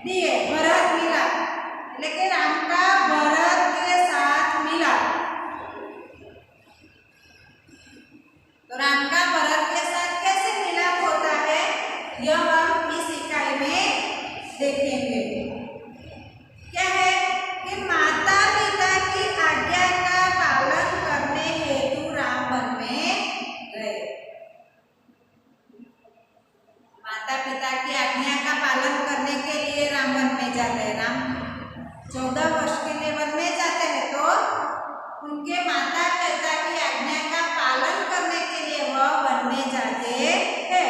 दिए, भरत मिला એટલે કે राम का भरत के साथ मिला। तो राम का भरत के साथ कैसे मिलाप होता है यह हम इस इकाई में देखेंगे। क्या है कि माता पिता की आज्ञा का पालन करने हेतु राम वन में गए। माता पिता की आज्ञा का पालन करने के लिए राम वन में जाते हैं। राम 14 वर्ष के लिए वन में जाते हैं तो उनके माता पिता की आज्ञा का पालन करने के लिए वह वन में जाते हैं।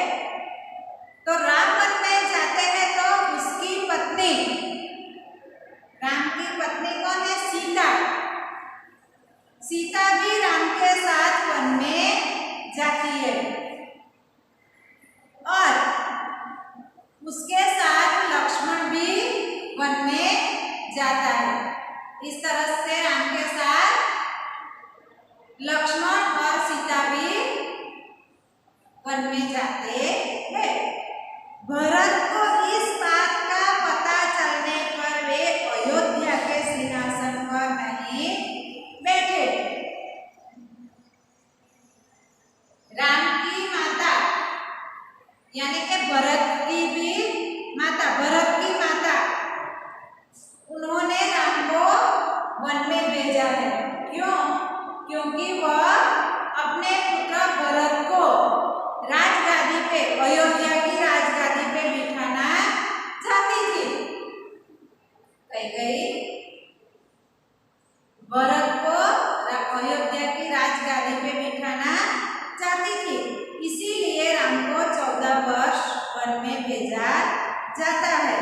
तो राम वन में जाते हैं तो उसकी पत्नी, राम की पत्नी कौन है? सीता। सीता भी राम के साथ वन में जाती है और उसके साथ लक्ष्मण भी वन में जाता है। इस तरह से राम के साथ लक्ष्मण और सीता भी वन में जाते हैं। भरत को इस बात का पता चलने पर वे अयोध्या के सिंहासन पर नहीं बैठे। राम की माता यानी कि भरत की भी माता, भरत की माता, उन्होंने राम को वन में भेजा है। क्यों? क्योंकि वह अपने पुत्र भरत को राजगादी पे, अयोध्या की राजगादी पे बिठाना चाहती थी। कही भरत को अयोध्या की राजगादी पे बिठाना चाहती थी, इसीलिए राम को 14 वर्ष वन में भेजा जाता है।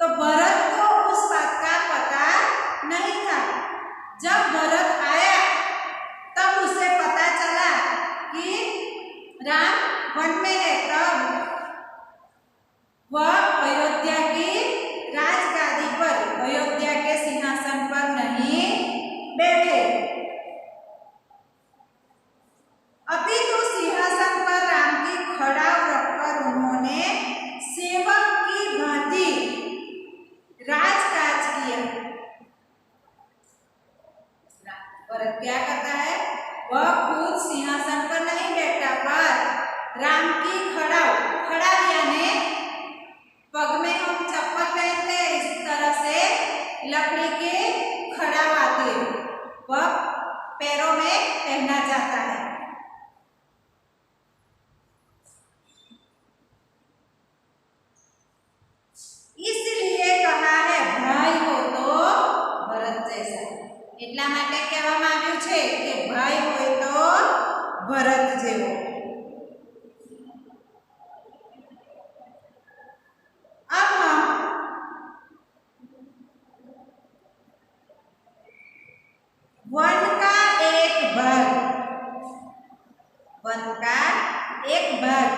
तो भरत को उस बात का पता नहीं था। जब भरत आया तब उसे पता चला कि राम वन में है, तब वह अयोध्या की राजगादी पर, अयोध्या के सिंहासन पर नहीं बैठे। अभी तो सिंहासन पर राम की खड़ा रखकर उन्होंने सेवक की भांति राजकाज किया। भरत क्या करता है? वह खुद सिंहासन पर नहीं बैठा पर राम की खड़ा यानी पग में हम चप्पल पहनते हैं, इस तरह से लकड़ी की खड़ा आती है, वह पैरों में पहना जाता है। इसलिए कहा है भाई हो तो भरत जैसा। એટલા માટે કહેવામાં આવ્યું છે કે ભાઈ હોય તો ભરત જેવો। अब हम वन का एक भाग, वन का एक भाग,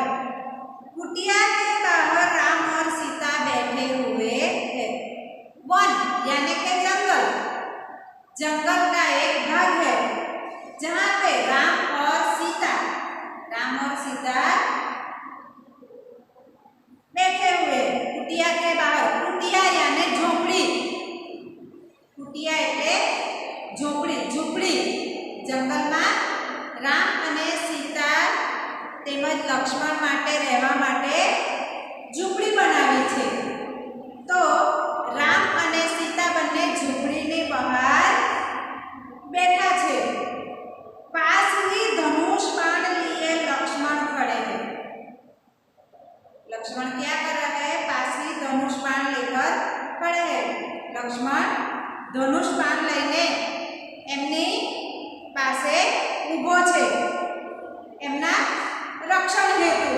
कुटिया के बाहर राम और सीता बैठे हुए हैं। वन यानी के जंगल, जंगल का एक भाग है जहाँ पे राम और सीता बैठे हुए। कुटिया के बाहर, कुटिया यानी झोपड़ी, कुटिया એટલે झोपड़ी, झूपड़ी। जंगल में राम અને सीता તેમજ लक्ष्मण માટે રહેવા માટે झूपड़ी बनावी છે। तो राम અને सीता બંને झूपड़ी बहार बैठा छे। पास ही धनुष बाण लिए लक्ष्मण खड़े हैं। लक्ष्मण क्या कर रहा है? पास ही धनुष बाण लेकर खड़े हैं। लक्ष्मण धनुष बाण लईने एमनी पासे ऊभो छे, एमना रक्षण हेतु।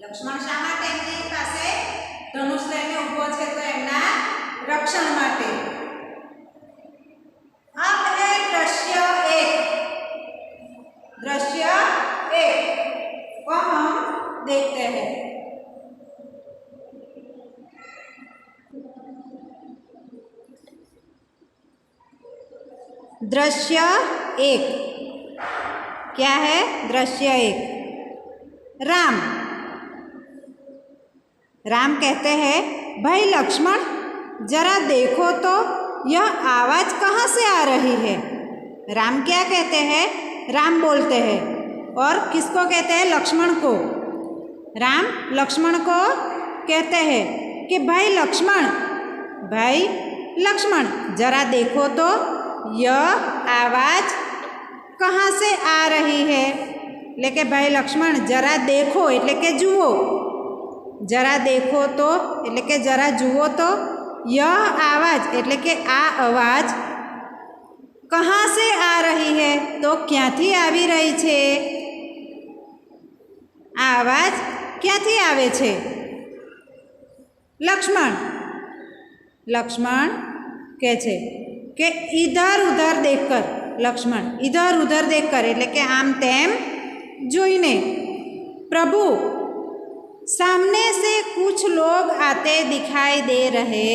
लक्ष्मण शा माटे एमनी पासे धनुष लईने ऊभो छे? तो एमना रक्षण माटे। अब है दृश्य एक। दृश्य एक को हम देखते हैं। दृश्य एक क्या है? दृश्य एक, राम राम कहते हैं, भाई लक्ष्मण जरा देखो तो यह आवाज़ कहाँ से आ रही है। राम क्या कहते हैं? राम बोलते हैं, और किसको कहते हैं? लक्ष्मण को। राम लक्ष्मण को कहते हैं कि भाई लक्ष्मण जरा देखो तो यह आवाज़ कहाँ से आ रही है। એટલે કે ભાઈ લક્ષ્મણ જરા દેખો એટલે કે જુઓ, જરા દેખો તો એટલે કે જરા જુઓ તો, यह आवाज़ એટલે કે આ અવાજ कहाँ से आ रही है तो ક્યાંથી આવી રહી છે। આ અવાજ ક્યાંથી આવે છે। लक्ष्मण કહે છે કે इधर उधर देखकर, लक्ष्मण इधर उधर देखकर એટલે કે આમ તેમ જોઈને। प्रभु सामने से कुछ लोग आते दिखाई दे रहे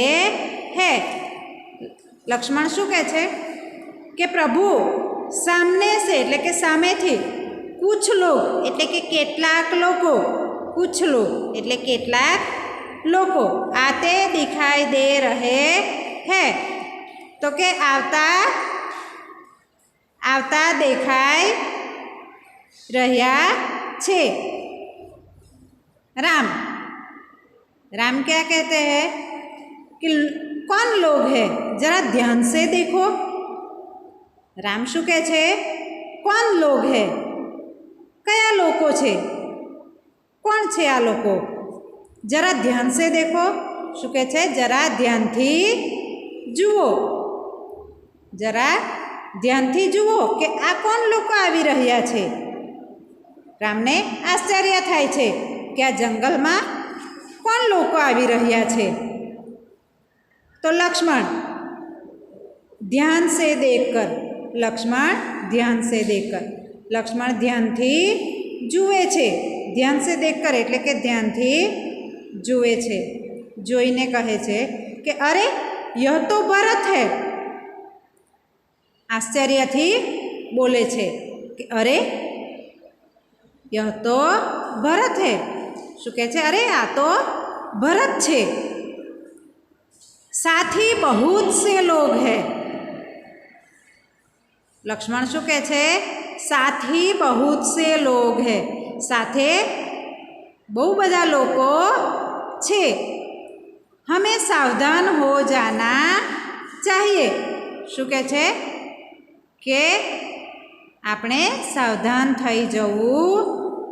हैं। लक्ष्मण શું કહે છે કે પ્રભુ સામને સે એટલે કે સામેથી, કુછ લોગ એટલે કે કેટલાક લોકો, કુછ લોગ એટલે કેટલાક લોકો, આતે દિખાઈ દે રહે હે તો કે આવતા દેખાઈ રહ્યા छे। राम क्या कहते हैं कि कौन लोग है जरा ध्यान से देखो। राम शू कहे छे? कौन लोग है, कया लोको छे, कोण छे आ लोको, जरा ध्यान से देखो। शू कहे छे? जरा ध्यान थी जुओ, जरा ध्यान थी जुओ कि आ कोण लोको आवी रह्या छे। रामने आश्चर्य थाय छे कि आ जंगलमां कोण लोको आवी रह्या छे। तो लक्ष्मण ध्यान से देखकर, लक्ष्मण ध्यान से देखकर, लक्ष्मण ध्यानथी जुए छे। ध्यान से देखकर એટલે કે ध्यानथी जुए छे, જોઈને કહે છે કે अरे यह तो भरत है। आश्चर्यथी बोले छे कि अरे यह तो भरत है। શું કહે છે? અરે આ તો ભરત છે। साथी बहुत से लोग हैं। लक्ष्मण શું કહે છે? साथी बहुत से लोग हैं, સાથે બહુ બધા લોકો છે। हमें सावधान हो जाना चाहिए। શું કહે છે કે આપણે સાવધાન થઈ જવું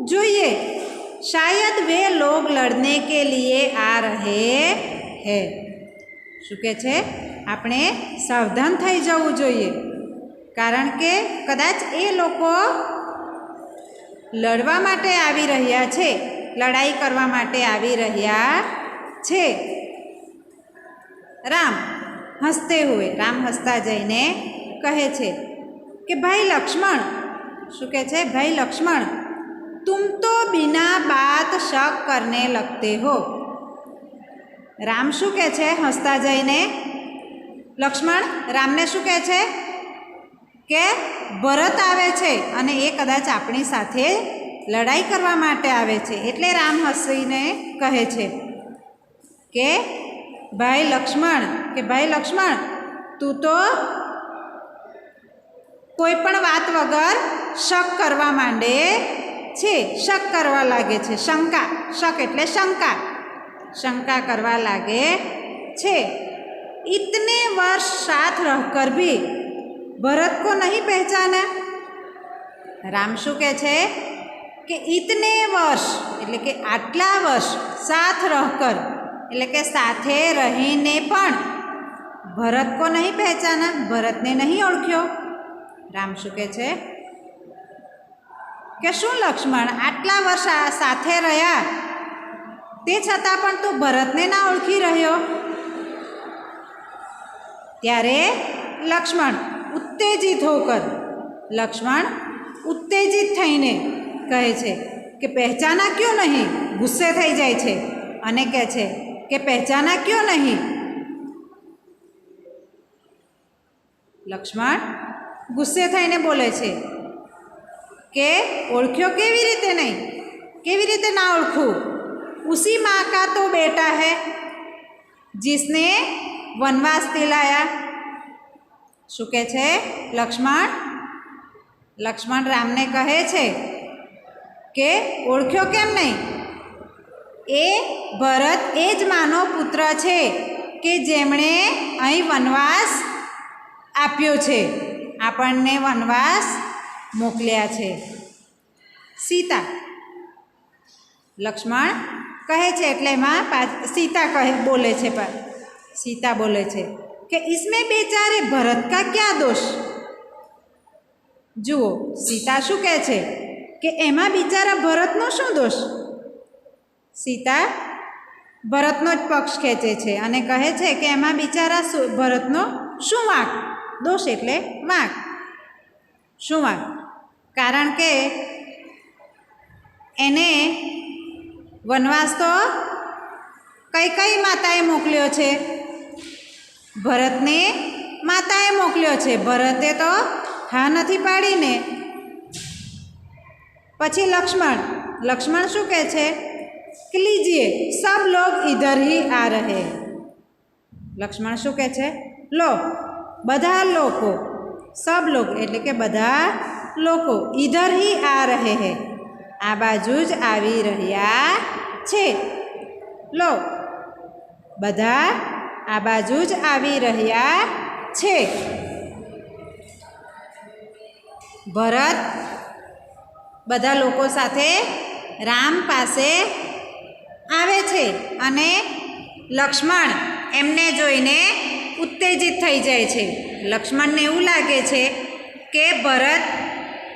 જોઈએ। शायद वे लोग लड़ने के लिए आ रहे हैं। શું કહે છે? આપણે સાવધાન થઈ જવું જોઈએ, કારણ કે કદાચ એ લોકો લડવા માટે આવી રહ્યા છે, લડાઈ કરવા માટે આવી રહ્યા છે। राम हंसता जईने कहे छे कि भाई लक्ष्मण, शू कहे छे? भाई लक्ष्मण तुम तो बिना बात शक करने लगते हो। राम शू कहे छे? हंसता जईने लक्ष्मण रामने शू कहे छे के भरत आवे छे अने ए कदाच आपणी साथे लड़ाई करवा माटे आवे छे, एटले राम हसीने कहे छे के भाई लक्ष्मण तू तो कोईपण वात वगर शक करवा मांडे छे, शक करवा लागे छे। शंका, शक एटले शंका करवा लागे छे। इतने वर्ष साथ रहकर भी भरत को नहीं पहचाना। राम शू कहे छे कि इतने वर्ष एटले के आटला वर्ष साथ रहकर એટલે કે સાથે રહીને પણ ભરત કો નહીં પહેચાના, ભરતને નહીં ઓળખ્યો। રામ શું કહે છે કે શું લક્ષ્મણ આટલા વર્ષ સાથે રહ્યા તે છતાં પણ તું ભરતને ના ઓળખી રહ્યો। ત્યારે લક્ષ્મણ ઉત્તેજિત થઈને કહે છે કે પહેચાના ક્यों નહીં। ગુસ્સે થઈ જાય છે અને કહે છે કે પહેચાના क्यों नहीं। લક્ષ્મણ ગુસ્સે થઈને બોલે છે કે ઓળખ્યો કેવી રીતે નહીં, કેવી રીતે ના ઓળખું। उसी माँ का तो बेटा है जिसने वनवास दिलाया। શું કહે છે લક્ષ્મણ રામને કહે છે કે ઓળખ્યો કેમ નહીં? એ ભરત એ જ માનો પુત્ર છે કે જેમણે અહીં વનવાસ આપ્યો છે, આપણને વનવાસ મોકલ્યા છે. સીતા લક્ષ્મણ કહે છે એટલે એમાં સીતા બોલે છે, સીતા બોલે છે કે इसमें बेचारे भरत का क्या दोष? જુઓ સીતા શું કહે છે કે એમાં બિચારા ભરતનો શું દોષ? સીતા ભરતનો જ પક્ષ ખેંચે છે અને કહે છે કે એમાં બિચારા ભરતનો શું વાંક? દોષ એટલે વાંક. શું વાંક? કારણ કે એને વનવાસ તો કઈ માતાએ મોકલ્યો છે? ભરતને માતાએ મોકલ્યો છે. ભરતે તો હા નથી પાડીને. પછી લક્ષ્મણ શું કહે છે કે લીજીએ સબ લોગ ઇધર હી આ રહે. લક્ષ્મણ શું કહે છે? લો બધા લોકો, સબ લોગ એટલે કે બધા લોકો, ઇધર હી આ રહે હે, આ બાજુ જ આવી રહ્યા છે. લો બધા આ બાજુ જ આવી રહ્યા છે. ભરત બધા લોકો સાથે રામ પાસે આવે છે અને લક્ષ્મણ એમને જોઈને ઉત્તેજિત થઈ જાય છે. લક્ષ્મણને એવું લાગે છે કે ભરત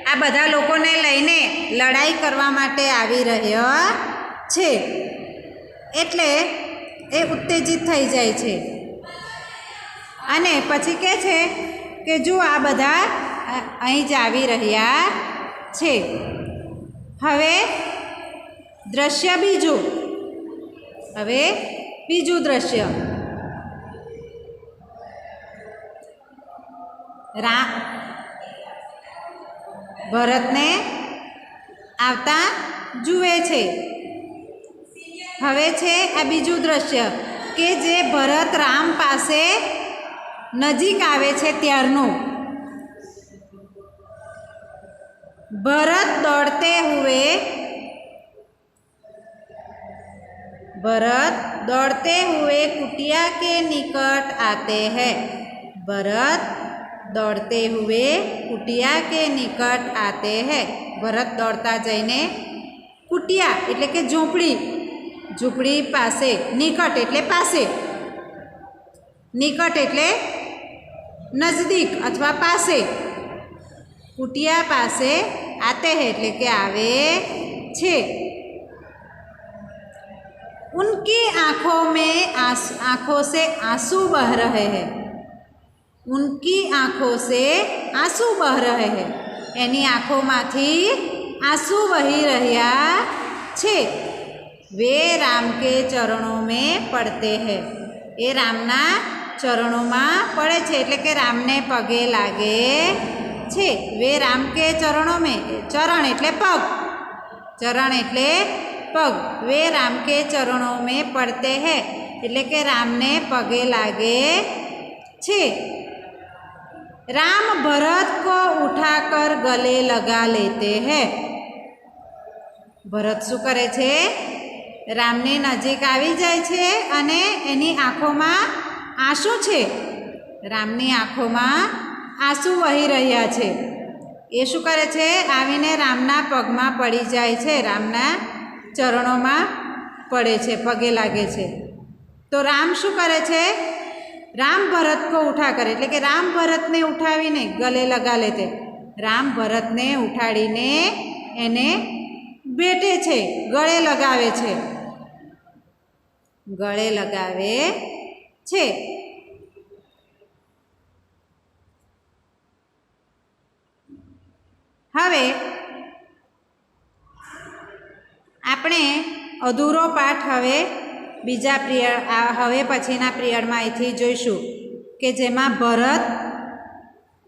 આ બધા લોકોને લઈને લડાઈ કરવા માટે આવી રહ્યો છે, એટલે એ ઉત્તેજિત થઈ જાય છે. અને પછી કહે છે કે જો આ બધા અહીં જ આવી રહ્યા છે. હવે દ્રશ્ય બીજું, દ્રશ્ય ભરતને આવતા જુએ છે. હવે છે આ બીજું દ્રશ્ય કે જે ભરત રામ પાસે નજીક આવે છે ત્યારનું. भरत दौड़ते हुए कुटिया के निकट आते हैं. भरत दौड़ते हुए कुटिया के निकट आते हैं. भरत दौड़ता जईने कुटिया એટલે કે ઝૂંપડી પાસે, નિકટ એટલે પાસે, નિકટ એટલે નજદીક અથવા પાસે, कुटिया पासे आते हैं એટલે કે આવે છે. उनकी आँखों से आंसू बह रहे हैं. उनकी आँखों से आंसू बह रहे हैं. એની આંખોમાંથી આંસू વહી રહ્યા છે. वे राम के चरणों में पड़ते हैं. એ રામના ચરણોમાં પડે છે એટલે કે રામને પગે લાગે છે. वे राम के चरणों में, चरण એટલે પગ, चरण એટલે પગ. वे राम के चरणों में पड़ते हैं એટલે કે રામને પગે લાગે છે. राम भरत को उठाकर गले लगा लेते हैं. ભરત શું કરે છે? રામની નજીક આવી જાય છે અને એની આંખોમાં આંસુ છે. રામની આંખોમાં આંસુ વહી રહ્યા છે. એ શું કરે છે? આવીને રામના પગમાં પડી જાય છે, રામના ચરણોમાં પડે છે, પગે લાગે છે. તો રામ શું કરે છે? રામ ભરત કો ઉઠા કરે એટલે કે રામ ભરતને ઉઠાવીને ગલે લગા લેતે. રામ ભરતને ઉઠાડીને એને ભેટે છે, ગળે લગાવે છે, ગળે લગાવે છે. હવે આપણે અધૂરો પાઠ બીજા પિરિયડ હવે પછીના પિરિયડમાં અહીંથી જોઈશું કે જેમાં ભરત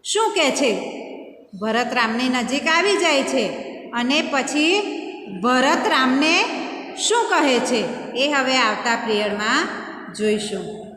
શું કહે છે. ભરત રામની નજીક આવી જાય છે અને પછી ભરત રામને શું કહે છે એ હવે આવતા પિરિયડમાં જોઈશું.